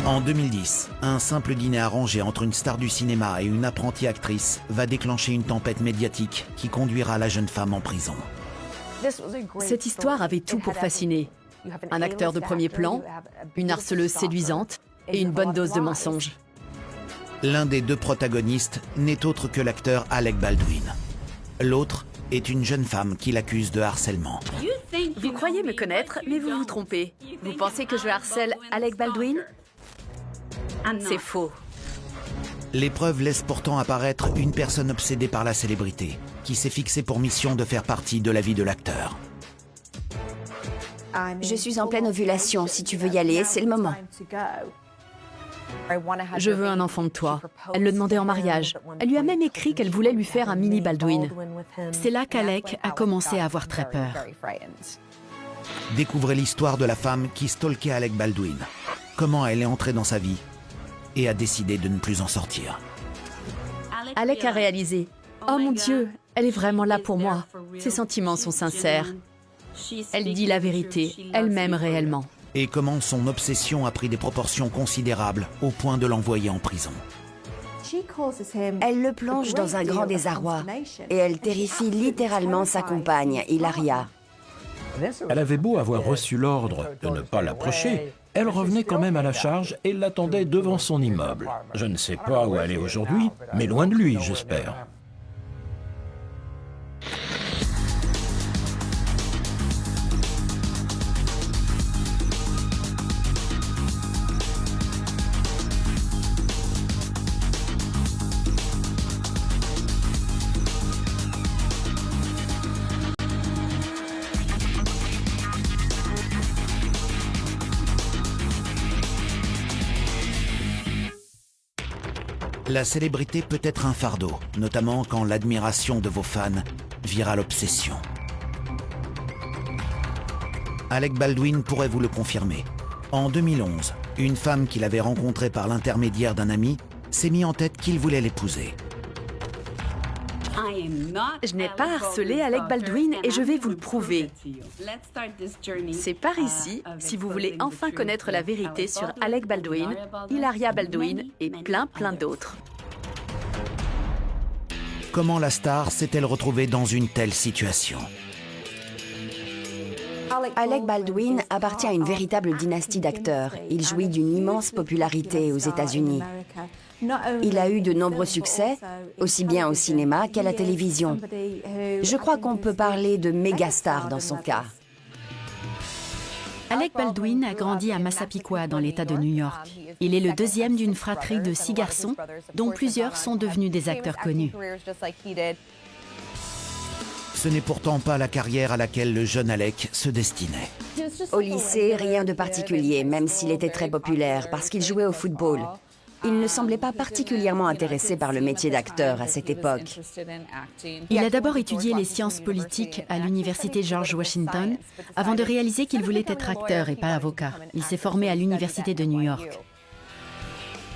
En 2010, un simple dîner arrangé entre une star du cinéma et une apprentie actrice va déclencher une tempête médiatique qui conduira la jeune femme en prison. Cette histoire avait tout pour fasciner. Un acteur de premier plan, une harceleuse séduisante et une bonne dose de mensonges. L'un des deux protagonistes n'est autre que l'acteur Alec Baldwin. L'autre est une jeune femme qui l'accuse de harcèlement. Vous croyez me connaître, mais vous vous trompez. Vous pensez que je harcèle Alec Baldwin? C'est faux. Les preuves laissent pourtant apparaître une personne obsédée par la célébrité, qui s'est fixée pour mission de faire partie de la vie de l'acteur. Je suis en pleine ovulation. Si tu veux y aller, c'est le moment. Je veux un enfant de toi. Elle le demandait en mariage. Elle lui a même écrit qu'elle voulait lui faire un mini Baldwin. C'est là qu'Alec a commencé à avoir très peur. Découvrez l'histoire de la femme qui stalkait Alec Baldwin. Comment elle est entrée dans sa vie et a décidé de ne plus en sortir. Alec a réalisé. Oh mon Dieu, elle est vraiment là pour moi. Ses sentiments sont sincères. Elle dit la vérité, elle m'aime réellement. Et comment son obsession a pris des proportions considérables au point de l'envoyer en prison. Elle le plonge dans un grand désarroi et elle terrifie littéralement sa compagne, Hilaria. Elle avait beau avoir reçu l'ordre de ne pas l'approcher, elle revenait quand même à la charge et l'attendait devant son immeuble. Je ne sais pas où elle est aujourd'hui, mais loin de lui, j'espère. La célébrité peut être un fardeau, notamment quand l'admiration de vos fans vire à l'obsession. Alec Baldwin pourrait vous le confirmer. En 2011, une femme qu'il avait rencontrée par l'intermédiaire d'un ami s'est mis en tête qu'il voulait l'épouser. Je n'ai pas harcelé Alec Baldwin et je vais vous le prouver. C'est par ici, si vous voulez enfin connaître la vérité sur Alec Baldwin, Hilaria Baldwin et plein d'autres. Comment la star s'est-elle retrouvée dans une telle situation? Alec Baldwin appartient à une véritable dynastie d'acteurs. Il jouit d'une immense popularité aux États-Unis. Il a eu de nombreux succès, aussi bien au cinéma qu'à la télévision. Je crois qu'on peut parler de mégastar dans son cas. Alec Baldwin a grandi à Massapequa dans l'État de New York. Il est le deuxième d'une fratrie de 6 garçons, dont plusieurs sont devenus des acteurs connus. Ce n'est pourtant pas la carrière à laquelle le jeune Alec se destinait. Au lycée, rien de particulier, même s'il était très populaire, parce qu'il jouait au football. Il ne semblait pas particulièrement intéressé par le métier d'acteur à cette époque. Il a d'abord étudié les sciences politiques à l'université George Washington avant de réaliser qu'il voulait être acteur et pas avocat. Il s'est formé à l'université de New York.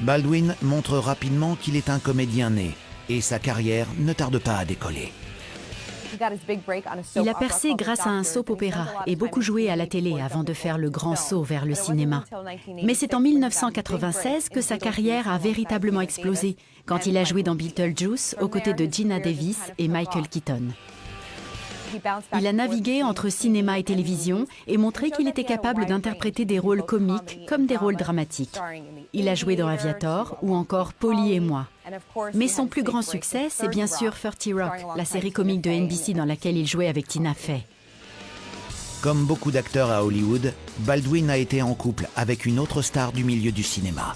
Baldwin montre rapidement qu'il est un comédien né et sa carrière ne tarde pas à décoller. Il a percé grâce à un soap-opéra et beaucoup joué à la télé avant de faire le grand saut vers le cinéma. Mais c'est en 1996 que sa carrière a véritablement explosé, quand il a joué dans Beetlejuice aux côtés de Gina Davis et Michael Keaton. Il a navigué entre cinéma et télévision et montré qu'il était capable d'interpréter des rôles comiques comme des rôles dramatiques. Il a joué dans Aviator ou encore Polly et moi. Mais son plus grand succès, c'est bien sûr 30 Rock, la série comique de NBC dans laquelle il jouait avec Tina Fey. Comme beaucoup d'acteurs à Hollywood, Baldwin a été en couple avec une autre star du milieu du cinéma.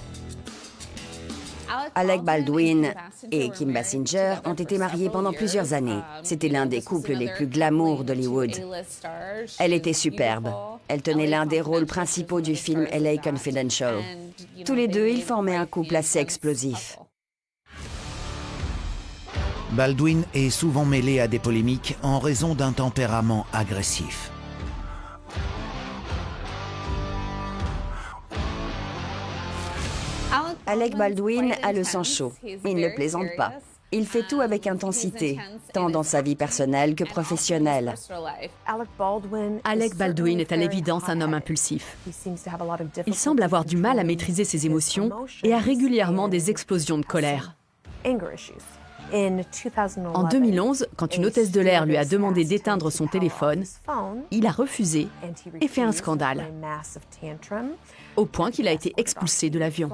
Alec Baldwin et Kim Basinger ont été mariés pendant plusieurs années. C'était l'un des couples les plus glamour d'Hollywood. Elle était superbe. Elle tenait l'un des rôles principaux du film LA Confidential. Tous les deux, ils formaient un couple assez explosif. Baldwin est souvent mêlé à des polémiques en raison d'un tempérament agressif. Alec Baldwin a le sang chaud. Il ne plaisante pas. Il fait tout avec intensité, tant dans sa vie personnelle que professionnelle. Alec Baldwin est à l'évidence un homme impulsif. Il semble avoir du mal à maîtriser ses émotions et a régulièrement des explosions de colère. En 2011, quand une hôtesse de l'air lui a demandé d'éteindre son téléphone, il a refusé et fait un scandale, au point qu'il a été expulsé de l'avion.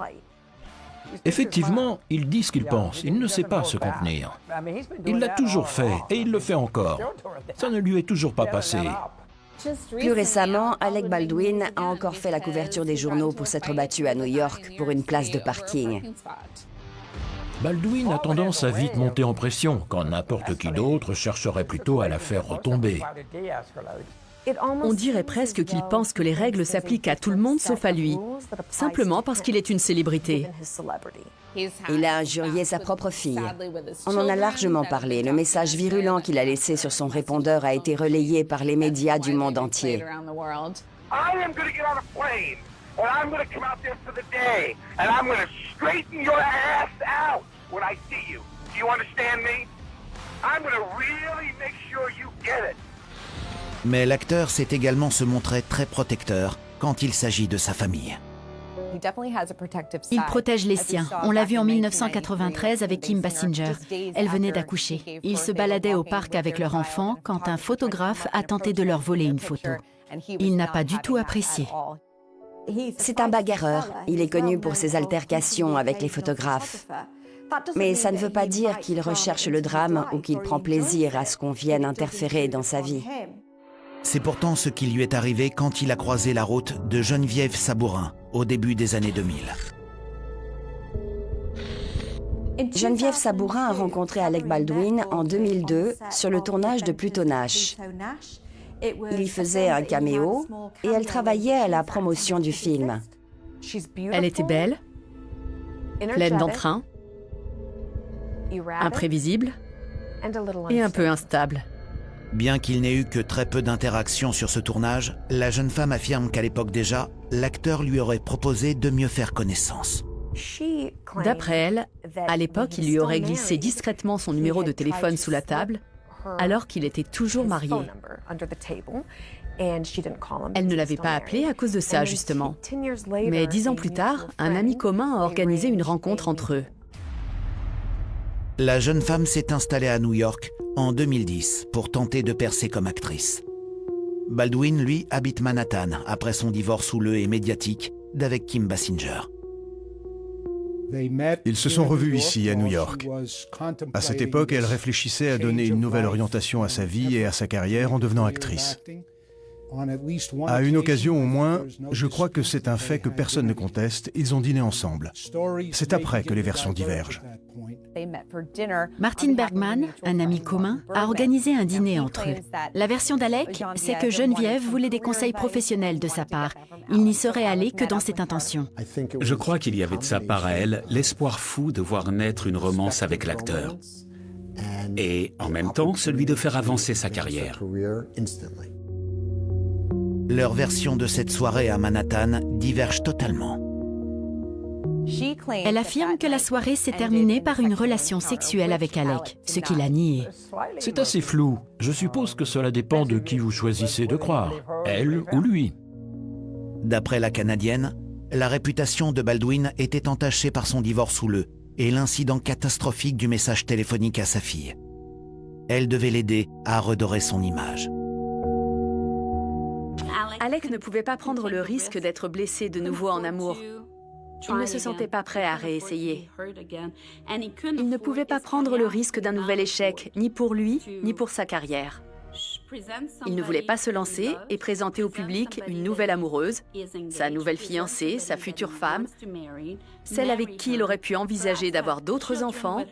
Effectivement, il dit ce qu'il pense, il ne sait pas se contenir. Il l'a toujours fait et il le fait encore. Ça ne lui est toujours pas passé. Plus récemment, Alec Baldwin a encore fait la couverture des journaux pour s'être battu à New York pour une place de parking. Baldwin a tendance à vite monter en pression, quand n'importe qui d'autre chercherait plutôt à la faire retomber. On dirait presque qu'il pense que les règles s'appliquent à tout le monde sauf à lui, simplement parce qu'il est une célébrité. Il a injurié sa propre fille. On en a largement parlé. Le message virulent qu'il a laissé sur son répondeur a été relayé par les médias du monde entier. Mais l'acteur sait également se montrer très protecteur quand il s'agit de sa famille. Il protège les siens. On l'a vu en 1993 avec Kim Basinger. Elle venait d'accoucher. Ils se baladaient au parc avec leur enfant quand un photographe a tenté de leur voler une photo. Il n'a pas du tout apprécié. C'est un bagarreur. Il est connu pour ses altercations avec les photographes. Mais ça ne veut pas dire qu'il recherche le drame ou qu'il prend plaisir à ce qu'on vienne interférer dans sa vie. C'est pourtant ce qui lui est arrivé quand il a croisé la route de Geneviève Sabourin au début des années 2000. Geneviève Sabourin a rencontré Alec Baldwin en 2002 sur le tournage de Pluto Nash. Il y faisait un caméo et elle travaillait à la promotion du film. Elle était belle, pleine d'entrain, imprévisible et un peu instable. Bien qu'il n'ait eu que très peu d'interactions sur ce tournage, la jeune femme affirme qu'à l'époque déjà, l'acteur lui aurait proposé de mieux faire connaissance. D'après elle, à l'époque, il lui aurait glissé discrètement son numéro de téléphone sous la table, alors qu'il était toujours marié. Elle ne l'avait pas appelé à cause de ça, justement. Mais 10 ans plus tard, un ami commun a organisé une rencontre entre eux. La jeune femme s'est installée à New York en 2010 pour tenter de percer comme actrice. Baldwin, lui, habite Manhattan après son divorce houleux et médiatique d'avec Kim Basinger. Ils se sont revus ici, à New York. À cette époque, elle réfléchissait à donner une nouvelle orientation à sa vie et à sa carrière en devenant actrice. À une occasion au moins, je crois que c'est un fait que personne ne conteste, ils ont dîné ensemble. C'est après que les versions divergent. Martin Bergman, un ami commun, a organisé un dîner entre eux. La version d'Alec, c'est que Geneviève voulait des conseils professionnels de sa part. Il n'y serait allé que dans cette intention. Je crois qu'il y avait de sa part à elle l'espoir fou de voir naître une romance avec l'acteur. Et en même temps, celui de faire avancer sa carrière. Leur version de cette soirée à Manhattan diverge totalement. Elle affirme que la soirée s'est terminée par une relation sexuelle avec Alec, ce qu'il a nié. C'est assez flou. Je suppose que cela dépend de qui vous choisissez de croire, elle ou lui. D'après la Canadienne, la réputation de Baldwin était entachée par son divorce houleux et l'incident catastrophique du message téléphonique à sa fille. Elle devait l'aider à redorer son image. Alec ne pouvait pas prendre le risque d'être blessé de nouveau en amour. Il ne se sentait pas prêt à réessayer. Il ne pouvait pas prendre le risque d'un nouvel échec, ni pour lui, ni pour sa carrière. Il ne voulait pas se lancer et présenter au public une nouvelle amoureuse, sa nouvelle fiancée, sa future femme, celle avec qui il aurait pu envisager d'avoir d'autres enfants,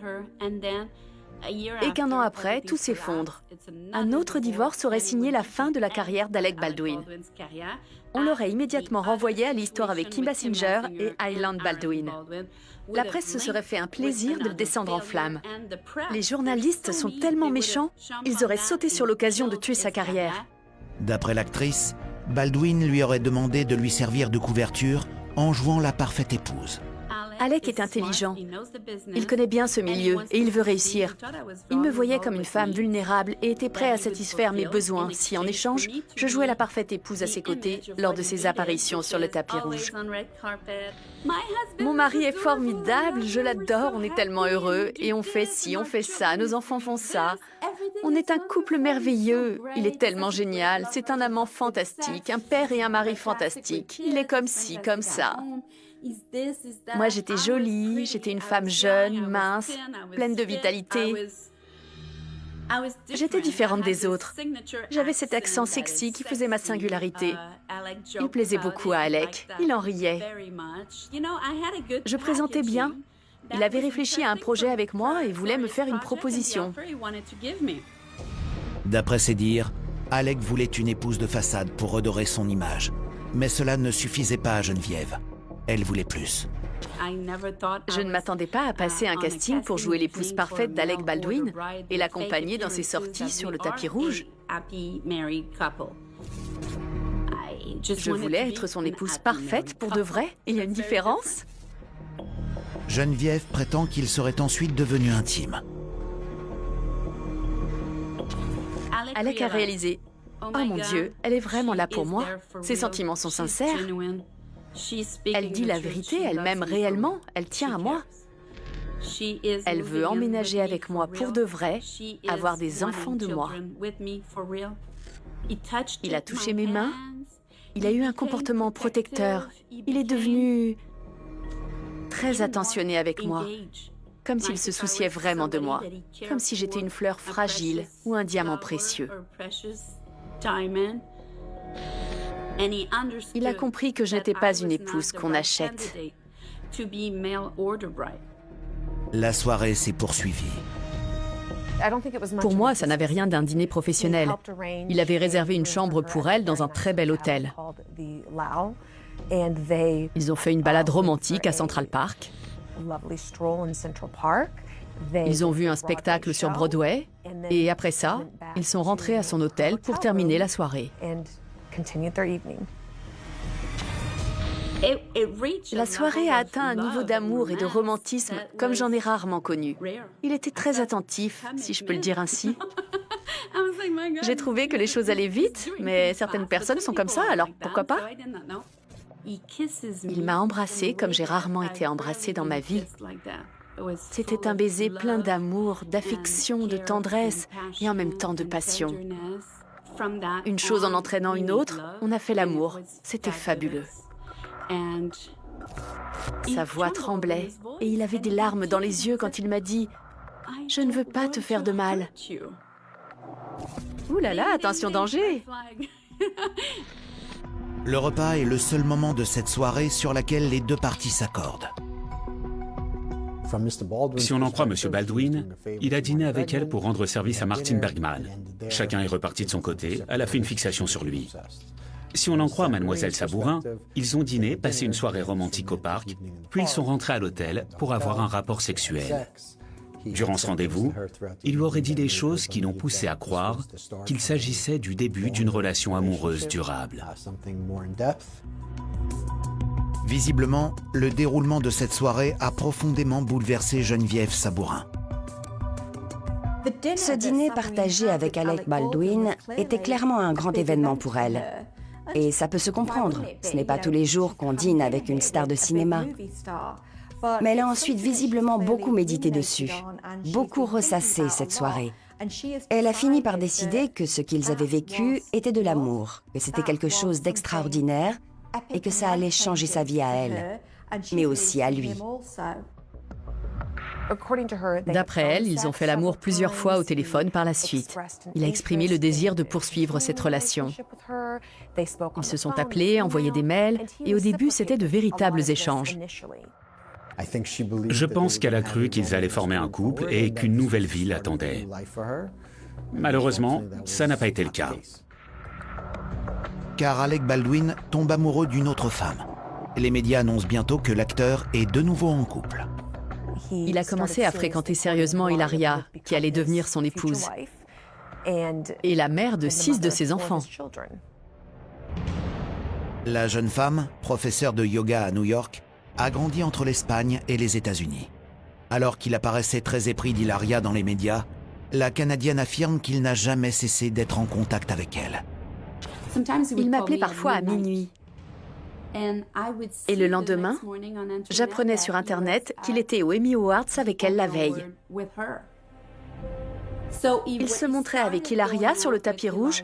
et qu'un an après, tout s'effondre. Un autre divorce aurait signé la fin de la carrière d'Alec Baldwin. On l'aurait immédiatement renvoyé à l'histoire avec Kim Basinger et Highland Baldwin. La presse se serait fait un plaisir de le descendre en flammes. Les journalistes sont tellement méchants, ils auraient sauté sur l'occasion de tuer sa carrière. D'après l'actrice, Baldwin lui aurait demandé de lui servir de couverture en jouant la parfaite épouse. Alec est intelligent. Il connaît bien ce milieu et il veut réussir. Il me voyait comme une femme vulnérable et était prêt à satisfaire mes besoins si, en échange, je jouais la parfaite épouse à ses côtés lors de ses apparitions sur le tapis rouge. Mon mari est formidable, je l'adore, on est tellement heureux et on fait ci, on fait ça, nos enfants font ça. On est un couple merveilleux, il est tellement génial, c'est un amant fantastique, un père et un mari fantastiques. Il est comme ci, comme ça. Moi, j'étais jolie, j'étais une femme jeune, mince, pleine de vitalité. J'étais différente des autres. J'avais cet accent sexy qui faisait ma singularité. Il plaisait beaucoup à Alec, il en riait. Je présentais bien. Il avait réfléchi à un projet avec moi et voulait me faire une proposition. D'après ses dires, Alec voulait une épouse de façade pour redorer son image. Mais cela ne suffisait pas à Geneviève. Elle voulait plus. Je ne m'attendais pas à passer un casting pour jouer l'épouse parfaite d'Alec Baldwin et l'accompagner dans ses sorties sur le tapis rouge. Je voulais être son épouse parfaite pour de vrai. Il y a une différence. Geneviève prétend qu'ils seraient ensuite devenus intimes. Alec a réalisé « Oh mon Dieu, elle est vraiment là pour moi. Ses sentiments sont sincères. Elle dit la vérité, elle m'aime réellement, elle tient à moi. Elle veut emménager avec moi pour de vrai, avoir des enfants de moi. » Il a touché mes mains, il a eu un comportement protecteur, il est devenu très attentionné avec moi, comme s'il se souciait vraiment de moi, comme si j'étais une fleur fragile ou un diamant précieux. Il a compris que je n'étais pas une épouse qu'on achète. La soirée s'est poursuivie. Pour moi, ça n'avait rien d'un dîner professionnel. Il avait réservé une chambre pour elle dans un très bel hôtel. Ils ont fait une balade romantique à Central Park. Ils ont vu un spectacle sur Broadway. Et après ça, ils sont rentrés à son hôtel pour terminer la soirée. La soirée a atteint un niveau d'amour et de romantisme comme j'en ai rarement connu. Il était très attentif, si je peux le dire ainsi. J'ai trouvé que les choses allaient vite, mais certaines personnes sont comme ça, alors pourquoi pas? Il m'a embrassée comme j'ai rarement été embrassée dans ma vie. C'était un baiser plein d'amour, d'affection, de tendresse et en même temps de passion. Une chose en entraînant une autre, on a fait l'amour. C'était fabuleux. Sa voix tremblait et il avait des larmes dans les yeux quand il m'a dit « Je ne veux pas te faire de mal. » Ouh là là, attention danger! Le repas est le seul moment de cette soirée sur laquelle les deux parties s'accordent. Si on en croit M. Baldwin, il a dîné avec elle pour rendre service à Martin Bergman. Chacun est reparti de son côté, elle a fait une fixation sur lui. Si on en croit Mademoiselle Sabourin, ils ont dîné, passé une soirée romantique au parc, puis ils sont rentrés à l'hôtel pour avoir un rapport sexuel. Durant ce rendez-vous, il lui aurait dit des choses qui l'ont poussé à croire qu'il s'agissait du début d'une relation amoureuse durable. Visiblement, le déroulement de cette soirée a profondément bouleversé Geneviève Sabourin. Ce dîner partagé avec Alec Baldwin était clairement un grand événement pour elle. Et ça peut se comprendre, ce n'est pas tous les jours qu'on dîne avec une star de cinéma. Mais elle a ensuite visiblement beaucoup médité dessus, beaucoup ressassé cette soirée. Elle a fini par décider que ce qu'ils avaient vécu était de l'amour, que c'était quelque chose d'extraordinaire et que ça allait changer sa vie à elle, mais aussi à lui. D'après elle, ils ont fait l'amour plusieurs fois au téléphone par la suite. Il a exprimé le désir de poursuivre cette relation. Ils se sont appelés, envoyé des mails, et au début, c'était de véritables échanges. Je pense qu'elle a cru qu'ils allaient former un couple et qu'une nouvelle vie l'attendait. Malheureusement, ça n'a pas été le cas. Car Alec Baldwin tombe amoureux d'une autre femme. Les médias annoncent bientôt que l'acteur est de nouveau en couple. Il a commencé à fréquenter sérieusement Hilaria, qui allait devenir son épouse, et la mère de 6 de ses enfants. La jeune femme, professeure de yoga à New York, a grandi entre l'Espagne et les États-Unis. Alors qu'il apparaissait très épris d'Hilaria dans les médias, la Canadienne affirme qu'il n'a jamais cessé d'être en contact avec elle. Il m'appelait parfois à minuit. Et le lendemain, j'apprenais sur Internet qu'il était aux Emmy Awards avec elle la veille. Il se montrait avec Hilaria sur le tapis rouge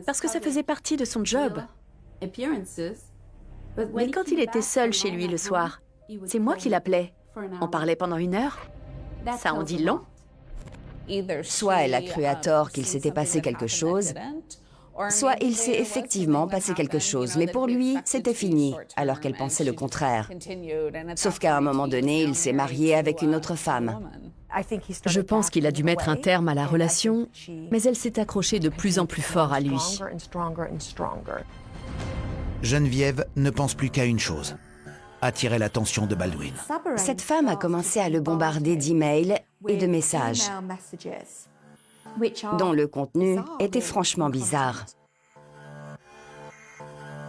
parce que ça faisait partie de son job. Mais quand il était seul chez lui le soir, c'est moi qui l'appelais. On parlait pendant 1 heure. Ça en dit long. Soit elle a cru à tort qu'il s'était passé quelque chose, soit il s'est effectivement passé quelque chose, mais pour lui, c'était fini, alors qu'elle pensait le contraire. Sauf qu'à un moment donné, il s'est marié avec une autre femme. Je pense qu'il a dû mettre un terme à la relation, mais elle s'est accrochée de plus en plus fort à lui. Geneviève ne pense plus qu'à une chose, attirer l'attention de Baldwin. Cette femme a commencé à le bombarder d'emails et de messages, dont le contenu était franchement bizarre.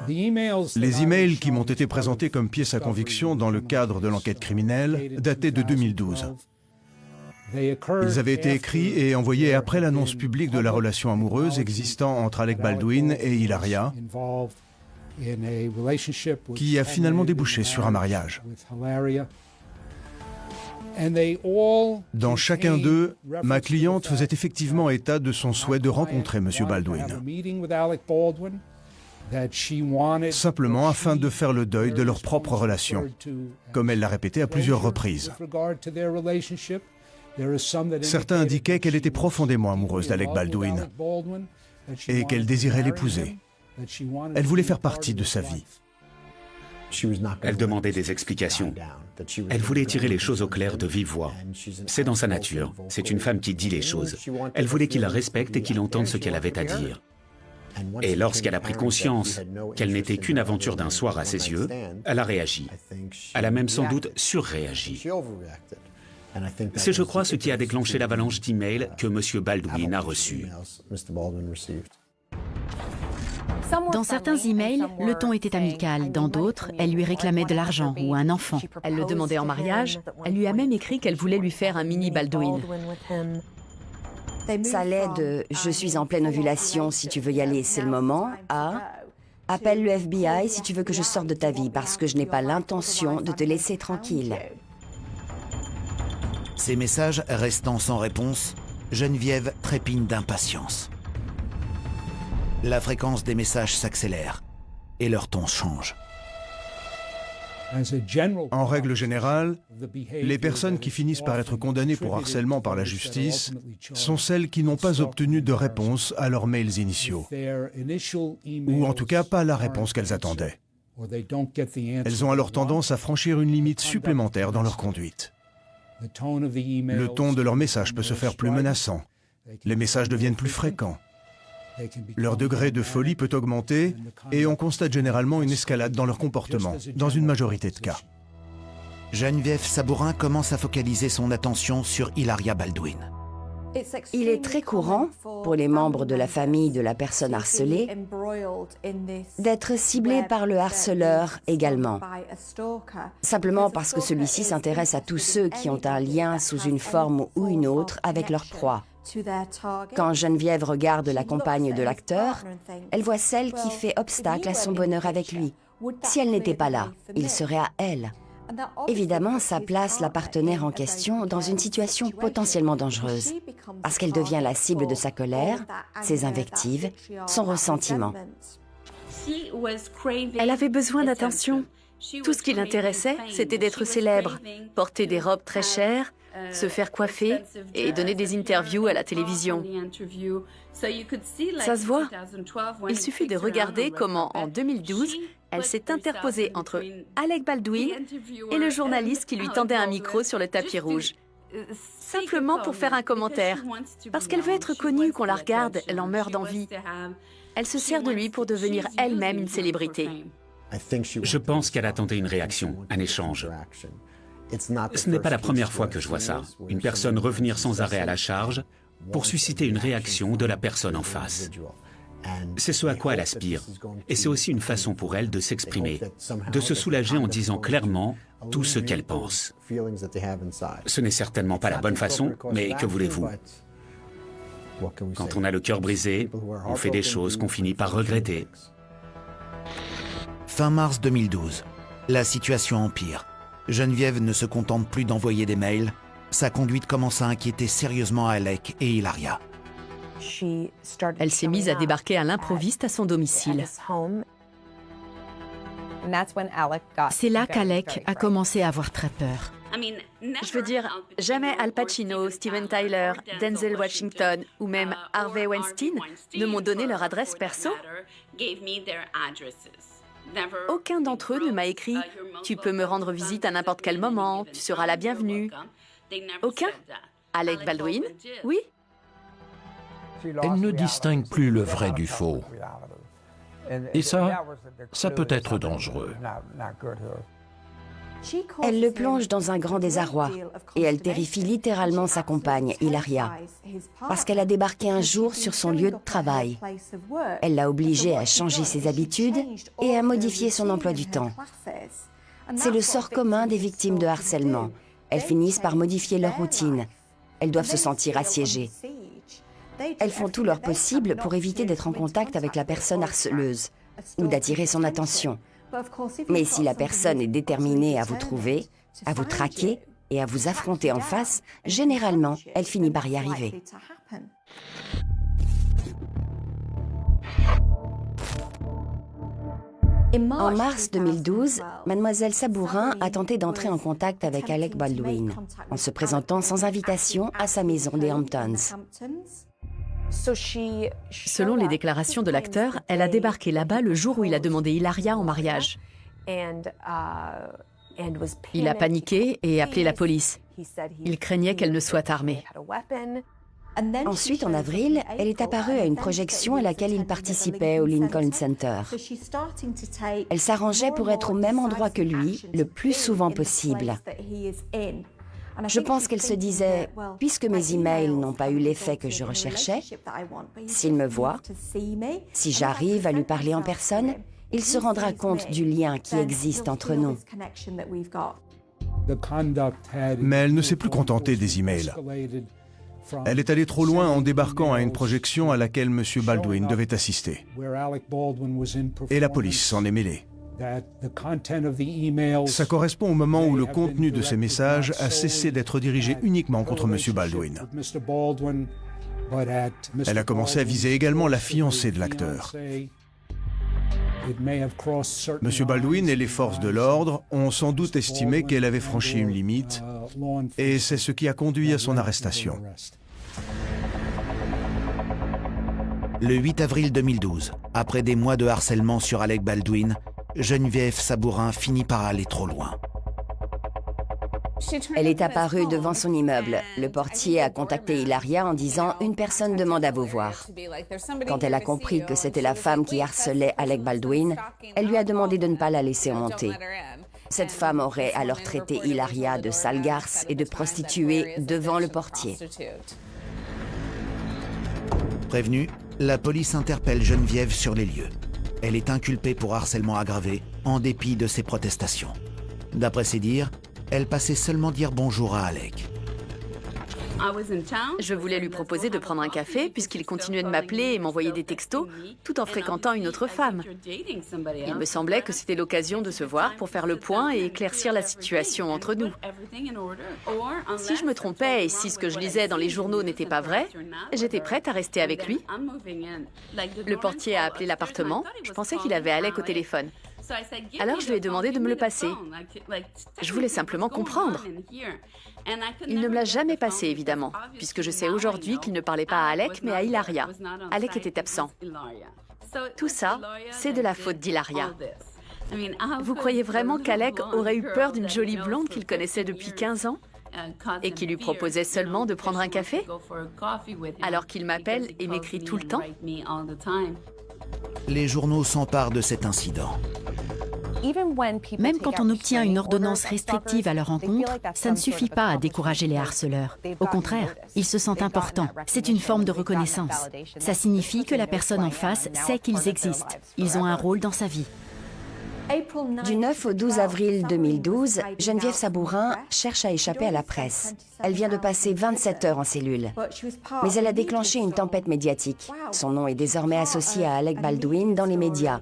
Les emails qui m'ont été présentés comme pièce à conviction dans le cadre de l'enquête criminelle dataient de 2012. Ils avaient été écrits et envoyés après l'annonce publique de la relation amoureuse existant entre Alec Baldwin et Hilaria, qui a finalement débouché sur un mariage. Dans chacun d'eux, ma cliente faisait effectivement état de son souhait de rencontrer M. Baldwin, simplement afin de faire le deuil de leur propre relation, comme elle l'a répété à plusieurs reprises. Certains indiquaient qu'elle était profondément amoureuse d'Alec Baldwin et qu'elle désirait l'épouser. Elle voulait faire partie de sa vie. Elle demandait des explications. Elle voulait tirer les choses au clair de vive voix. C'est dans sa nature. C'est une femme qui dit les choses. Elle voulait qu'il la respecte et qu'il entende ce qu'elle avait à dire. Et lorsqu'elle a pris conscience qu'elle n'était qu'une aventure d'un soir à ses yeux, elle a réagi. Elle a même sans doute surréagi. C'est, je crois, ce qui a déclenché l'avalanche d'emails que M. Baldwin a reçus. Dans certains emails, le ton était amical. Dans d'autres, elle lui réclamait de l'argent ou un enfant. Elle le demandait en mariage. Elle lui a même écrit qu'elle voulait lui faire un mini Baldwin. Ça allait de « je suis en pleine ovulation, si tu veux y aller, c'est le moment » à « appelle le FBI si tu veux que je sorte de ta vie parce que je n'ai pas l'intention de te laisser tranquille ». Ces messages restant sans réponse, Geneviève trépigne d'impatience. La fréquence des messages s'accélère et leur ton change. En règle générale, les personnes qui finissent par être condamnées pour harcèlement par la justice sont celles qui n'ont pas obtenu de réponse à leurs mails initiaux, ou en tout cas pas la réponse qu'elles attendaient. Elles ont alors tendance à franchir une limite supplémentaire dans leur conduite. Le ton de leur message peut se faire plus menaçant. Les messages deviennent plus fréquents. Leur degré de folie peut augmenter et on constate généralement une escalade dans leur comportement, dans une majorité de cas. Geneviève Sabourin commence à focaliser son attention sur Hilaria Baldwin. Il est très courant, pour les membres de la famille de la personne harcelée, d'être ciblé par le harceleur également, simplement parce que celui-ci s'intéresse à tous ceux qui ont un lien sous une forme ou une autre avec leur proie. Quand Geneviève regarde la compagne de l'acteur, elle voit celle qui fait obstacle à son bonheur avec lui. Si elle n'était pas là, il serait à elle. Évidemment, ça place la partenaire en question dans une situation potentiellement dangereuse, parce qu'elle devient la cible de sa colère, ses invectives, son ressentiment. Elle avait besoin d'attention. Tout ce qui l'intéressait, c'était d'être célèbre, porter des robes très chères, se faire coiffer et donner des interviews à la télévision. Ça se voit. Il suffit de regarder comment, en 2012, elle s'est interposée entre Alec Baldwin et le journaliste qui lui tendait un micro sur le tapis rouge. Simplement pour faire un commentaire. Parce qu'elle veut être connue, qu'on la regarde, elle en meurt d'envie. Elle se sert de lui pour devenir elle-même une célébrité. Je pense qu'elle attendait une réaction, un échange. Ce n'est pas la première fois que je vois ça. Une personne revenir sans arrêt à la charge pour susciter une réaction de la personne en face. C'est ce à quoi elle aspire. Et c'est aussi une façon pour elle de s'exprimer, de se soulager en disant clairement tout ce qu'elle pense. Ce n'est certainement pas la bonne façon, mais que voulez-vous? Quand on a le cœur brisé, on fait des choses qu'on finit par regretter. Fin mars 2012, la situation empire. Geneviève ne se contente plus d'envoyer des mails. Sa conduite commence à inquiéter sérieusement Alec et Hilaria. Elle s'est mise à débarquer à l'improviste à son domicile. C'est là qu'Alec a commencé à avoir très peur. Je veux dire, jamais Al Pacino, Steven Tyler, Denzel Washington ou même Harvey Weinstein ne m'ont donné leur adresse perso. Aucun d'entre eux ne m'a écrit « Tu peux me rendre visite à n'importe quel moment, tu seras la bienvenue ». Aucun. Alec Baldwin, oui. Elle ne distingue plus le vrai du faux. Et ça peut être dangereux. Elle le plonge dans un grand désarroi et elle terrifie littéralement sa compagne, Hilaria, parce qu'elle a débarqué un jour sur son lieu de travail. Elle l'a obligée à changer ses habitudes et à modifier son emploi du temps. C'est le sort commun des victimes de harcèlement. Elles finissent par modifier leur routine. Elles doivent se sentir assiégées. Elles font tout leur possible pour éviter d'être en contact avec la personne harceleuse ou d'attirer son attention. Mais si la personne est déterminée à vous trouver, à vous traquer et à vous affronter en face, généralement, elle finit par y arriver. En mars 2012, Mademoiselle Sabourin a tenté d'entrer en contact avec Alec Baldwin en se présentant sans invitation à sa maison des Hamptons. Selon les déclarations de l'acteur, elle a débarqué là-bas le jour où il a demandé Hilaria en mariage. Il a paniqué et appelé la police. Il craignait qu'elle ne soit armée. Ensuite, en avril, elle est apparue à une projection à laquelle il participait au Lincoln Center. Elle s'arrangeait pour être au même endroit que lui, le plus souvent possible. Je pense qu'elle se disait, puisque mes emails n'ont pas eu l'effet que je recherchais, s'il me voit, si j'arrive à lui parler en personne, il se rendra compte du lien qui existe entre nous. Mais elle ne s'est plus contentée des emails. Elle est allée trop loin en débarquant à une projection à laquelle M. Baldwin devait assister. Et la police s'en est mêlée. Ça correspond au moment où le contenu de ces messages a cessé d'être dirigé uniquement contre M. Baldwin. Elle a commencé à viser également la fiancée de l'acteur. M. Baldwin et les forces de l'ordre ont sans doute estimé qu'elle avait franchi une limite, et c'est ce qui a conduit à son arrestation. Le 8 avril 2012, après des mois de harcèlement sur Alec Baldwin, Geneviève Sabourin finit par aller trop loin. Elle est apparue devant son immeuble. Le portier a contacté Hilaria en disant « Une personne demande à vous voir ». Quand elle a compris que c'était la femme qui harcelait Alec Baldwin, elle lui a demandé de ne pas la laisser monter. Cette femme aurait alors traité Hilaria de sale garce et de prostituée devant le portier. Prévenue, la police interpelle Geneviève sur les lieux. Elle est inculpée pour harcèlement aggravé, en dépit de ses protestations. D'après ses dires, elle passait seulement dire bonjour à Alec. Je voulais lui proposer de prendre un café puisqu'il continuait de m'appeler et m'envoyer des textos tout en fréquentant une autre femme. Il me semblait que c'était l'occasion de se voir pour faire le point et éclaircir la situation entre nous. Si je me trompais et si ce que je lisais dans les journaux n'était pas vrai, j'étais prête à rester avec lui. Le portier a appelé l'appartement. Je pensais qu'il avait Alec au téléphone. Alors je lui ai demandé de me le passer. Je voulais simplement comprendre. Il ne me l'a jamais passé, évidemment, puisque je sais aujourd'hui qu'il ne parlait pas à Alec, mais à Hilaria. Alec était absent. Tout ça, c'est de la faute d'Hilaria. Vous croyez vraiment qu'Alec aurait eu peur d'une jolie blonde qu'il connaissait depuis 15 ans et qui lui proposait seulement de prendre un café, alors qu'il m'appelle et m'écrit tout le temps? Les journaux s'emparent de cet incident. Même quand on obtient une ordonnance restrictive à leur rencontre, ça ne suffit pas à décourager les harceleurs. Au contraire, ils se sentent importants. C'est une forme de reconnaissance. Ça signifie que la personne en face sait qu'ils existent. Ils ont un rôle dans sa vie. Du 9 au 12 avril 2012, Geneviève Sabourin cherche à échapper à la presse. Elle vient de passer 27 heures en cellule. Mais elle a déclenché une tempête médiatique. Son nom est désormais associé à Alec Baldwin dans les médias,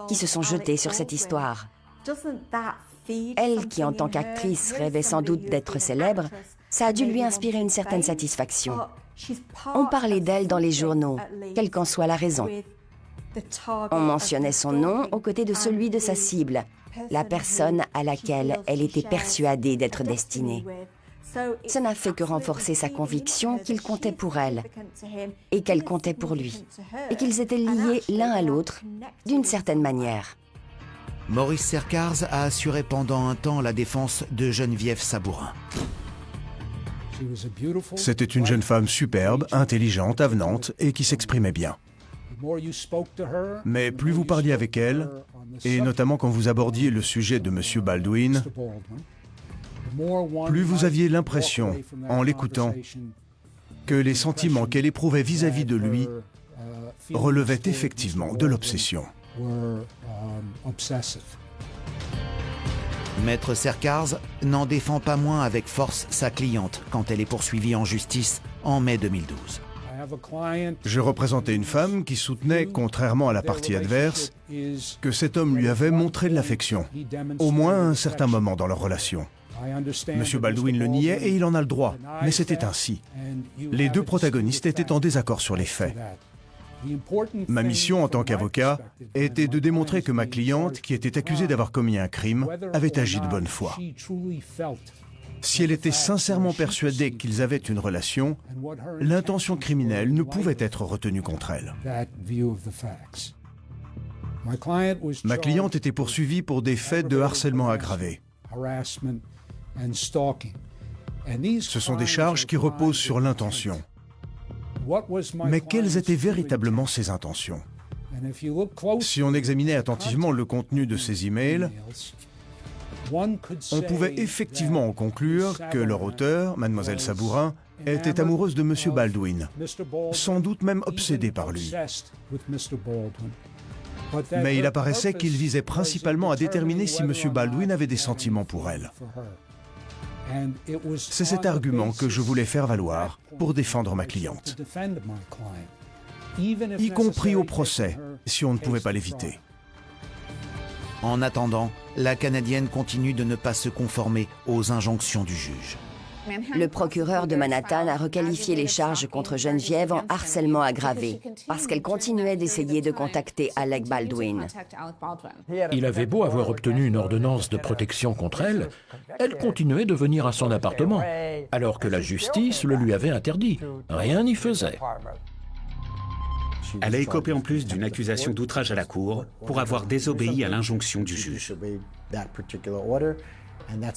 qui se sont jetés sur cette histoire. Elle, qui en tant qu'actrice rêvait sans doute d'être célèbre, ça a dû lui inspirer une certaine satisfaction. On parlait d'elle dans les journaux, quelle qu'en soit la raison. On mentionnait son nom aux côtés de celui de sa cible, la personne à laquelle elle était persuadée d'être destinée. Ça n'a fait que renforcer sa conviction qu'il comptait pour elle et qu'elle comptait pour lui, et qu'ils étaient liés l'un à l'autre d'une certaine manière. Maurice Cercars a assuré pendant un temps la défense de Geneviève Sabourin. C'était une jeune femme superbe, intelligente, avenante et qui s'exprimait bien. Mais plus vous parliez avec elle, et notamment quand vous abordiez le sujet de M. Baldwin, plus vous aviez l'impression, en l'écoutant, que les sentiments qu'elle éprouvait vis-à-vis de lui relevaient effectivement de l'obsession. Maître Cercars n'en défend pas moins avec force sa cliente quand elle est poursuivie en justice en mai 2012. Je représentais une femme qui soutenait, contrairement à la partie adverse, que cet homme lui avait montré de l'affection, au moins à un certain moment dans leur relation. M. Baldwin le niait et il en a le droit, mais c'était ainsi. Les deux protagonistes étaient en désaccord sur les faits. Ma mission en tant qu'avocat était de démontrer que ma cliente, qui était accusée d'avoir commis un crime, avait agi de bonne foi. Si elle était sincèrement persuadée qu'ils avaient une relation, l'intention criminelle ne pouvait être retenue contre elle. Ma cliente était poursuivie pour des faits de harcèlement aggravé. Ce sont des charges qui reposent sur l'intention. Mais quelles étaient véritablement ses intentions? Si on examinait attentivement le contenu de ces emails, on pouvait effectivement en conclure que leur auteur, Mademoiselle Sabourin, était amoureuse de M. Baldwin, sans doute même obsédée par lui. Mais il apparaissait qu'il visait principalement à déterminer si M. Baldwin avait des sentiments pour elle. C'est cet argument que je voulais faire valoir pour défendre ma cliente, y compris au procès, si on ne pouvait pas l'éviter. En attendant, la Canadienne continue de ne pas se conformer aux injonctions du juge. Le procureur de Manhattan a requalifié les charges contre Geneviève en harcèlement aggravé, parce qu'elle continuait d'essayer de contacter Alec Baldwin. Il avait beau avoir obtenu une ordonnance de protection contre elle, elle continuait de venir à son appartement, alors que la justice le lui avait interdit. Rien n'y faisait. Elle a écopé en plus d'une accusation d'outrage à la cour pour avoir désobéi à l'injonction du juge.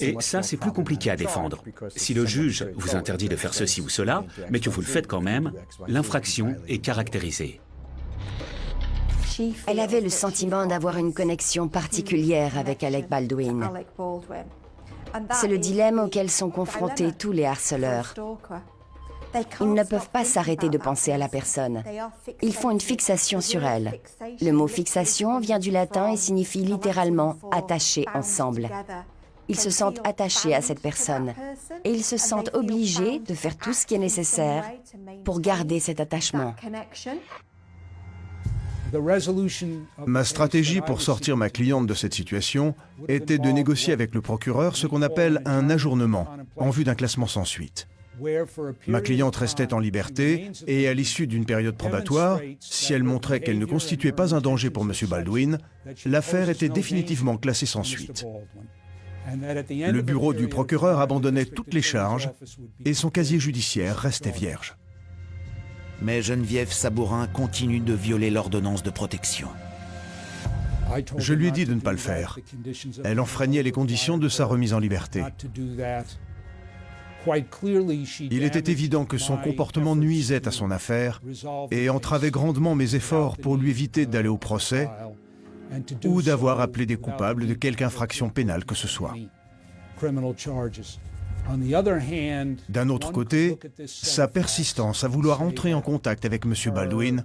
Et ça, c'est plus compliqué à défendre. Si le juge vous interdit de faire ceci ou cela, mais que vous le faites quand même, l'infraction est caractérisée. Elle avait le sentiment d'avoir une connexion particulière avec Alec Baldwin. C'est le dilemme auquel sont confrontés tous les harceleurs. Ils ne peuvent pas s'arrêter de penser à la personne. Ils font une fixation sur elle. Le mot fixation vient du latin et signifie littéralement « attacher ensemble ». Ils se sentent attachés à cette personne et ils se sentent obligés de faire tout ce qui est nécessaire pour garder cet attachement. Ma stratégie pour sortir ma cliente de cette situation était de négocier avec le procureur ce qu'on appelle un ajournement en vue d'un classement sans suite. Ma cliente restait en liberté et à l'issue d'une période probatoire, si elle montrait qu'elle ne constituait pas un danger pour M. Baldwin, l'affaire était définitivement classée sans suite. Le bureau du procureur abandonnait toutes les charges et son casier judiciaire restait vierge. Mais Geneviève Sabourin continue de violer l'ordonnance de protection. Je lui ai dit de ne pas le faire. Elle enfreignait les conditions de sa remise en liberté. Il était évident que son comportement nuisait à son affaire et entravait grandement mes efforts pour lui éviter d'aller au procès ou d'avoir appelé des coupables de quelque infraction pénale que ce soit. D'un autre côté, sa persistance à vouloir entrer en contact avec M. Baldwin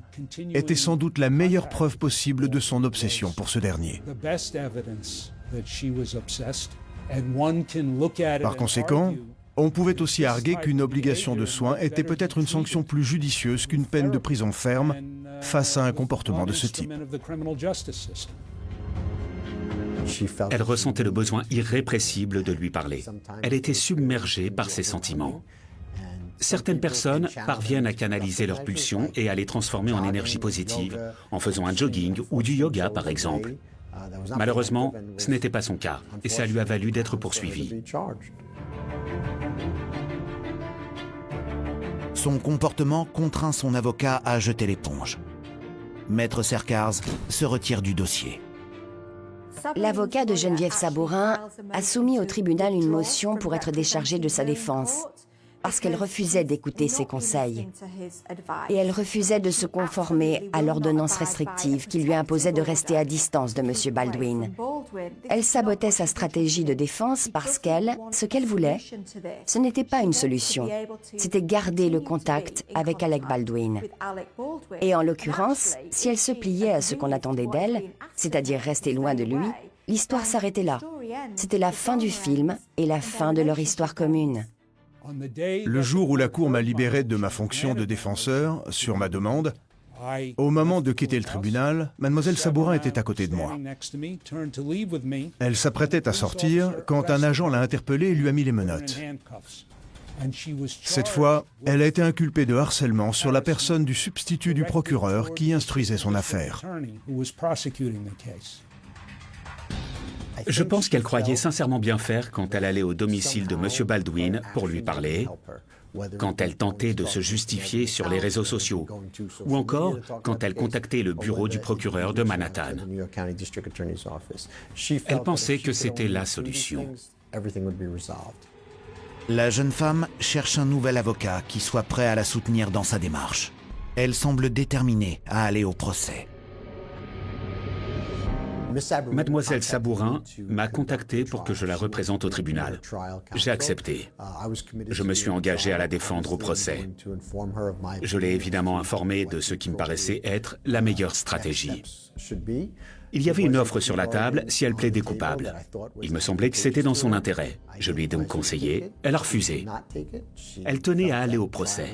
était sans doute la meilleure preuve possible de son obsession pour ce dernier. Par conséquent, on pouvait aussi arguer qu'une obligation de soins était peut-être une sanction plus judicieuse qu'une peine de prison ferme face à un comportement de ce type. Elle ressentait le besoin irrépressible de lui parler. Elle était submergée par ses sentiments. Certaines personnes parviennent à canaliser leurs pulsions et à les transformer en énergie positive, en faisant un jogging ou du yoga par exemple. Malheureusement, ce n'était pas son cas, et ça lui a valu d'être poursuivi. Son comportement contraint son avocat à jeter l'éponge. Maître Cercars se retire du dossier. L'avocat de Geneviève Sabourin a soumis au tribunal une motion pour être déchargée de sa défense, parce qu'elle refusait d'écouter ses conseils. Et elle refusait de se conformer à l'ordonnance restrictive qui lui imposait de rester à distance de M. Baldwin. Elle sabotait sa stratégie de défense parce ce qu'elle voulait, ce n'était pas une solution, c'était garder le contact avec Alec Baldwin. Et en l'occurrence, si elle se pliait à ce qu'on attendait d'elle, c'est-à-dire rester loin de lui, l'histoire s'arrêtait là. C'était la fin du film et la fin de leur histoire commune. Le jour où la Cour m'a libéré de ma fonction de défenseur, sur ma demande, au moment de quitter le tribunal, Mademoiselle Sabourin était à côté de moi. Elle s'apprêtait à sortir quand un agent l'a interpellée et lui a mis les menottes. Cette fois, elle a été inculpée de harcèlement sur la personne du substitut du procureur qui instruisait son affaire. Je pense qu'elle croyait sincèrement bien faire quand elle allait au domicile de M. Baldwin pour lui parler, quand elle tentait de se justifier sur les réseaux sociaux, ou encore quand elle contactait le bureau du procureur de Manhattan. Elle pensait que c'était la solution. La jeune femme cherche un nouvel avocat qui soit prêt à la soutenir dans sa démarche. Elle semble déterminée à aller au procès. Mademoiselle Sabourin m'a contacté pour que je la représente au tribunal. J'ai accepté. Je me suis engagé à la défendre au procès. Je l'ai évidemment informée de ce qui me paraissait être la meilleure stratégie. Il y avait une offre sur la table si elle plaidait coupable. Il me semblait que c'était dans son intérêt. Je lui ai donc conseillé. Elle a refusé. Elle tenait à aller au procès.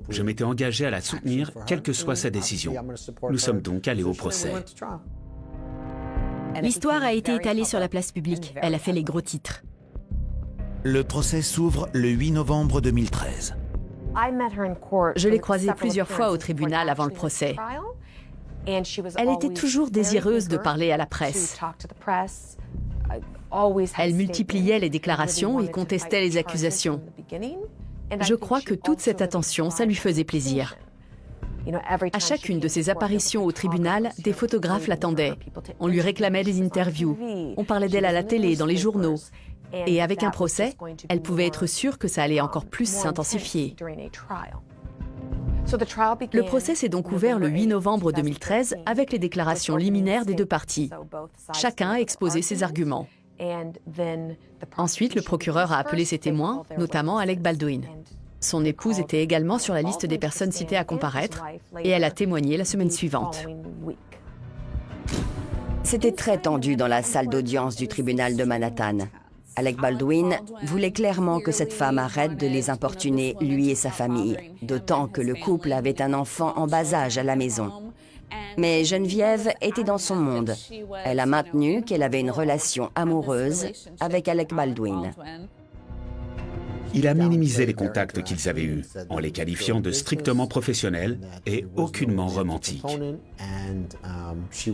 Je m'étais engagé à la soutenir, quelle que soit sa décision. Nous sommes donc allés au procès. L'histoire a été étalée sur la place publique. Elle a fait les gros titres. Le procès s'ouvre le 8 novembre 2013. Je l'ai croisée plusieurs fois au tribunal avant le procès. Elle était toujours désireuse de parler à la presse. Elle multipliait les déclarations et contestait les accusations. Je crois que toute cette attention, ça lui faisait plaisir. À chacune de ses apparitions au tribunal, des photographes l'attendaient. On lui réclamait des interviews. On parlait d'elle à la télé, dans les journaux. Et avec un procès, elle pouvait être sûre que ça allait encore plus s'intensifier. Le procès s'est donc ouvert le 8 novembre 2013 avec les déclarations liminaires des deux parties. Chacun a exposé ses arguments. Ensuite, le procureur a appelé ses témoins, notamment Alec Baldwin. Son épouse était également sur la liste des personnes citées à comparaître et elle a témoigné la semaine suivante. C'était très tendu dans la salle d'audience du tribunal de Manhattan. Alec Baldwin voulait clairement que cette femme arrête de les importuner, lui et sa famille, d'autant que le couple avait un enfant en bas âge à la maison. Mais Geneviève était dans son monde. Elle a maintenu qu'elle avait une relation amoureuse avec Alec Baldwin. Il a minimisé les contacts qu'ils avaient eus, en les qualifiant de strictement professionnels et aucunement romantiques.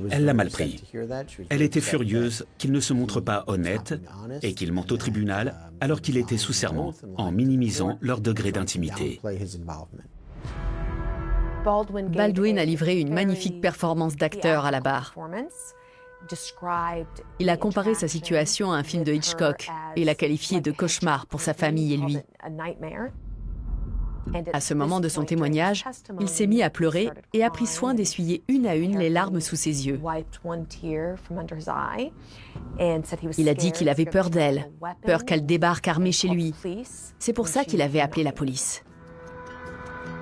Elle l'a mal pris. Elle était furieuse qu'il ne se montre pas honnête et qu'il mente au tribunal alors qu'il était sous serment, en minimisant leur degré d'intimité. Baldwin a livré une magnifique performance d'acteur à la barre. Il a comparé sa situation à un film de Hitchcock et l'a qualifié de cauchemar pour sa famille et lui. À ce moment de son témoignage, il s'est mis à pleurer et a pris soin d'essuyer une à une les larmes sous ses yeux. Il a dit qu'il avait peur d'elle, peur qu'elle débarque armée chez lui. C'est pour ça qu'il avait appelé la police.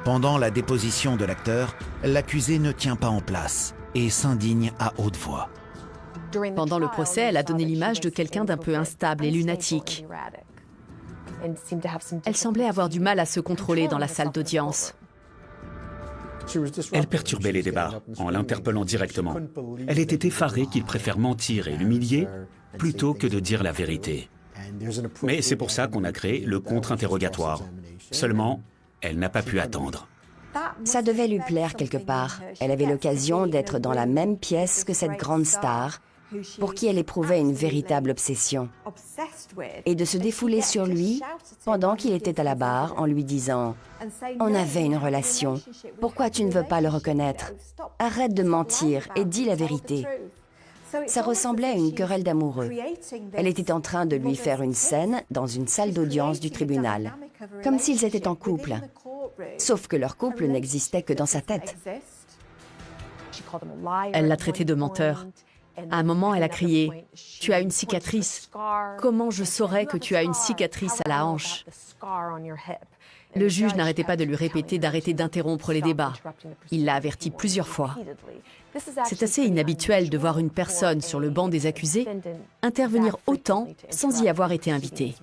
Pendant la déposition de l'acteur, l'accusé ne tient pas en place et s'indigne à haute voix. Pendant le procès, elle a donné l'image de quelqu'un d'un peu instable et lunatique. Elle semblait avoir du mal à se contrôler dans la salle d'audience. Elle perturbait les débats en l'interpellant directement. Elle était effarée qu'il préfère mentir et l'humilier plutôt que de dire la vérité. Mais c'est pour ça qu'on a créé le contre-interrogatoire. Seulement, elle n'a pas pu attendre. Ça devait lui plaire quelque part. Elle avait l'occasion d'être dans la même pièce que cette grande star, pour qui elle éprouvait une véritable obsession, et de se défouler sur lui pendant qu'il était à la barre en lui disant « On avait une relation, pourquoi tu ne veux pas le reconnaître? Arrête de mentir et dis la vérité. » Ça ressemblait à une querelle d'amoureux. Elle était en train de lui faire une scène dans une salle d'audience du tribunal, comme s'ils étaient en couple. Sauf que leur couple n'existait que dans sa tête. Elle l'a traité de menteur. À un moment, elle a crié « Tu as une cicatrice. Comment je saurais que tu as une cicatrice à la hanche ?» Le juge n'arrêtait pas de lui répéter d'arrêter d'interrompre les débats. Il l'a averti plusieurs fois. C'est assez inhabituel de voir une personne sur le banc des accusés intervenir autant sans y avoir été invitée.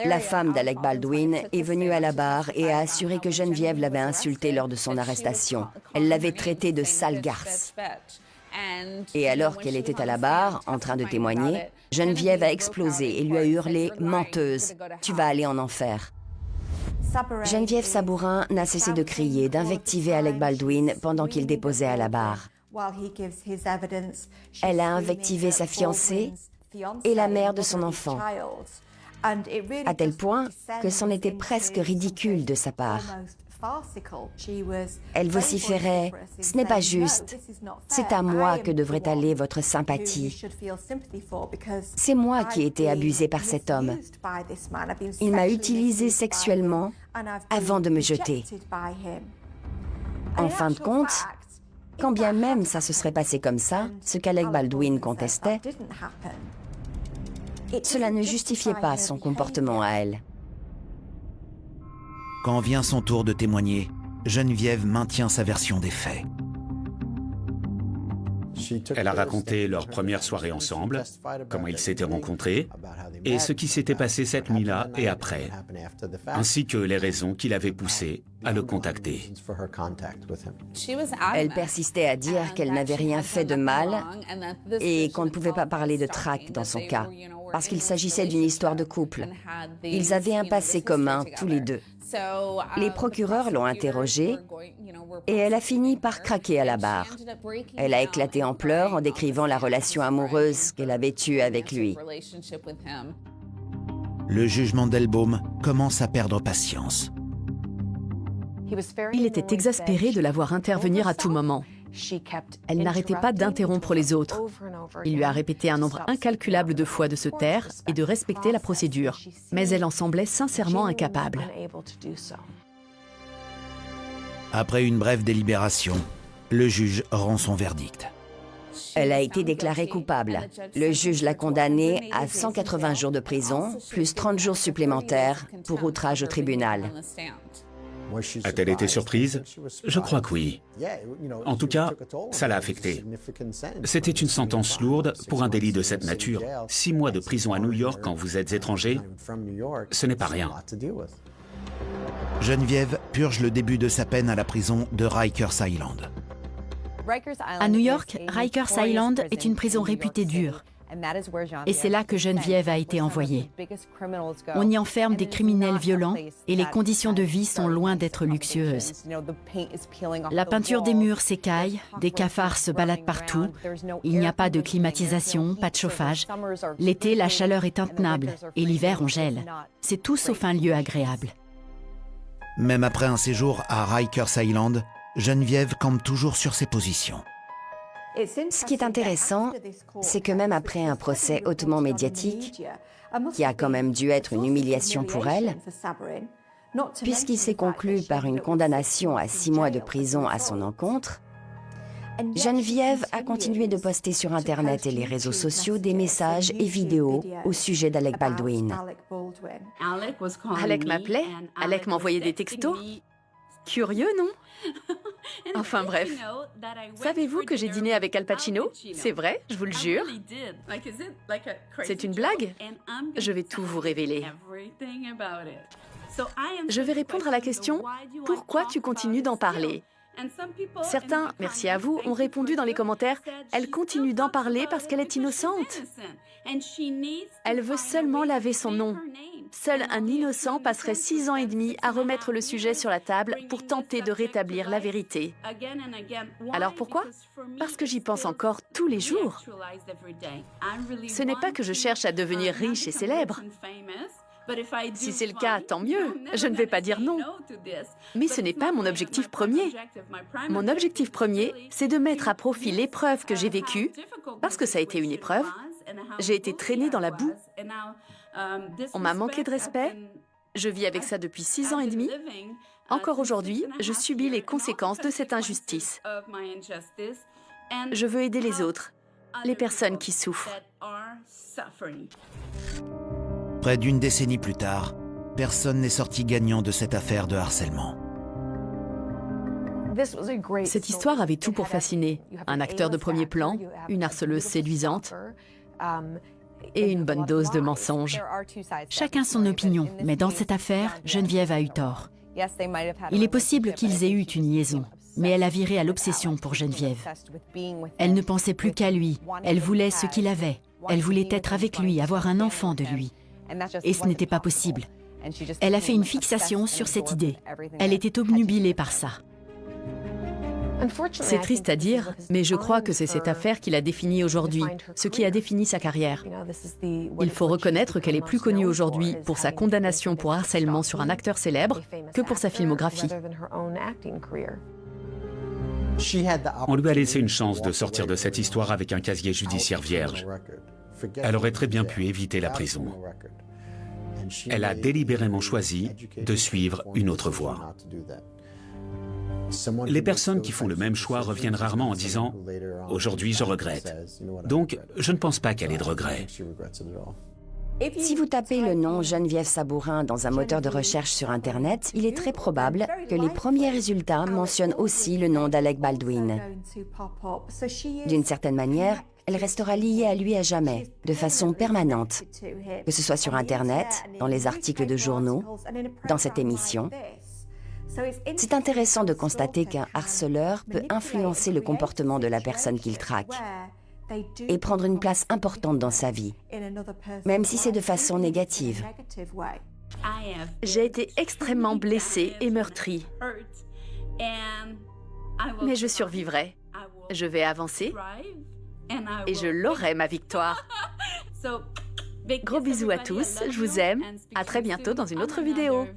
La femme d'Alec Baldwin est venue à la barre et a assuré que Geneviève l'avait insultée lors de son arrestation. Elle l'avait traitée de sale garce. Et alors qu'elle était à la barre, en train de témoigner, Geneviève a explosé et lui a hurlé « Menteuse, tu vas aller en enfer ». Geneviève Sabourin n'a cessé de crier, d'invectiver Alec Baldwin pendant qu'il déposait à la barre. Elle a invectivé sa fiancée et la mère de son enfant, à tel point que c'en était presque ridicule de sa part. Elle vociférait « Ce n'est pas juste. C'est à moi que devrait aller votre sympathie. C'est moi qui ai été abusée par cet homme. Il m'a utilisée sexuellement avant de me jeter. » En fin de compte, quand bien même ça se serait passé comme ça, ce qu'Alec Baldwin contestait, cela ne justifiait pas son comportement à elle. Quand vient son tour de témoigner, Geneviève maintient sa version des faits. Elle a raconté leur première soirée ensemble, comment ils s'étaient rencontrés, et ce qui s'était passé cette nuit-là et après, ainsi que les raisons qui l'avaient poussée à le contacter. Elle persistait à dire qu'elle n'avait rien fait de mal et qu'on ne pouvait pas parler de traque dans son cas, parce qu'il s'agissait d'une histoire de couple. Ils avaient un passé commun, tous les deux. Les procureurs l'ont interrogée et elle a fini par craquer à la barre. Elle a éclaté en pleurs en décrivant la relation amoureuse qu'elle avait eue avec lui. Le juge Mandelbaum commence à perdre patience. Il était exaspéré de la voir intervenir à tout moment. Elle n'arrêtait pas d'interrompre les autres. Il lui a répété un nombre incalculable de fois de se taire et de respecter la procédure, mais elle en semblait sincèrement incapable. Après une brève délibération, le juge rend son verdict. Elle a été déclarée coupable. Le juge l'a condamnée à 180 jours de prison, plus 30 jours supplémentaires pour outrage au tribunal. A-t-elle été surprise? Je crois que oui. En tout cas, ça l'a affectée. C'était une sentence lourde pour un délit de cette nature. 6 mois de prison à New York quand vous êtes étranger, ce n'est pas rien. Geneviève purge le début de sa peine à la prison de Rikers Island. À New York, Rikers Island est une prison réputée dure. Et c'est là que Geneviève a été envoyée. On y enferme des criminels violents et les conditions de vie sont loin d'être luxueuses. La peinture des murs s'écaille, des cafards se baladent partout, il n'y a pas de climatisation, pas de chauffage. L'été, la chaleur est intenable et l'hiver, on gèle. C'est tout sauf un lieu agréable. Même après un séjour à Rikers Island, Geneviève campe toujours sur ses positions. Ce qui est intéressant, c'est que même après un procès hautement médiatique, qui a quand même dû être une humiliation pour elle, puisqu'il s'est conclu par une condamnation à 6 mois de prison à son encontre, Geneviève a continué de poster sur Internet et les réseaux sociaux des messages et vidéos au sujet d'Alec Baldwin. Alec m'appelait, Alec m'envoyait des textos. Curieux, non? Enfin bref. Savez-vous que j'ai dîné avec Al Pacino? C'est vrai, je vous le jure. C'est une blague? Je vais tout vous révéler. Je vais répondre à la question « Pourquoi tu continues d'en parler ?» Certains, merci à vous, ont répondu dans les commentaires « Elle continue d'en parler parce qu'elle est innocente. Elle veut seulement laver son nom. Seul un innocent passerait 6 ans et demi à remettre le sujet sur la table pour tenter de rétablir la vérité. » Alors pourquoi? Parce que j'y pense encore tous les jours. Ce n'est pas que je cherche à devenir riche et célèbre. Si c'est le cas, tant mieux, je ne vais pas dire non. Mais ce n'est pas mon objectif premier. Mon objectif premier, c'est de mettre à profit l'épreuve que j'ai vécue, parce que ça a été une épreuve. J'ai été traînée dans la boue. On m'a manqué de respect. Je vis avec ça depuis 6 ans et demi. Encore aujourd'hui, je subis les conséquences de cette injustice. Je veux aider les autres, les personnes qui souffrent. Près d'une décennie plus tard, personne n'est sorti gagnant de cette affaire de harcèlement. Cette histoire avait tout pour fasciner. Un acteur de premier plan, une harceleuse séduisante et une bonne dose de mensonges. Chacun son opinion, mais dans cette affaire, Geneviève a eu tort. Il est possible qu'ils aient eu une liaison, mais elle a viré à l'obsession pour Geneviève. Elle ne pensait plus qu'à lui, elle voulait ce qu'il avait. Elle voulait être avec lui, avoir un enfant de lui. Et ce n'était pas possible. Elle a fait une fixation sur cette idée. Elle était obnubilée par ça. C'est triste à dire, mais je crois que c'est cette affaire qui l'a définie aujourd'hui, ce qui a défini sa carrière. Il faut reconnaître qu'elle est plus connue aujourd'hui pour sa condamnation pour harcèlement sur un acteur célèbre que pour sa filmographie. On lui a laissé une chance de sortir de cette histoire avec un casier judiciaire vierge. Elle aurait très bien pu éviter la prison. Elle a délibérément choisi de suivre une autre voie. Les personnes qui font le même choix reviennent rarement en disant « Aujourd'hui, je regrette ». Donc, je ne pense pas qu'elle ait de regrets. Si vous tapez le nom Geneviève Sabourin dans un moteur de recherche sur Internet, il est très probable que les premiers résultats mentionnent aussi le nom d'Alec Baldwin. D'une certaine manière, elle restera liée à lui à jamais, de façon permanente, que ce soit sur Internet, dans les articles de journaux, dans cette émission. C'est intéressant de constater qu'un harceleur peut influencer le comportement de la personne qu'il traque et prendre une place importante dans sa vie, même si c'est de façon négative. J'ai été extrêmement blessée et meurtrie. Mais je survivrai. Je vais avancer et je l'aurai, ma victoire. Gros bisous à tous, je vous aime. À très bientôt dans une autre vidéo.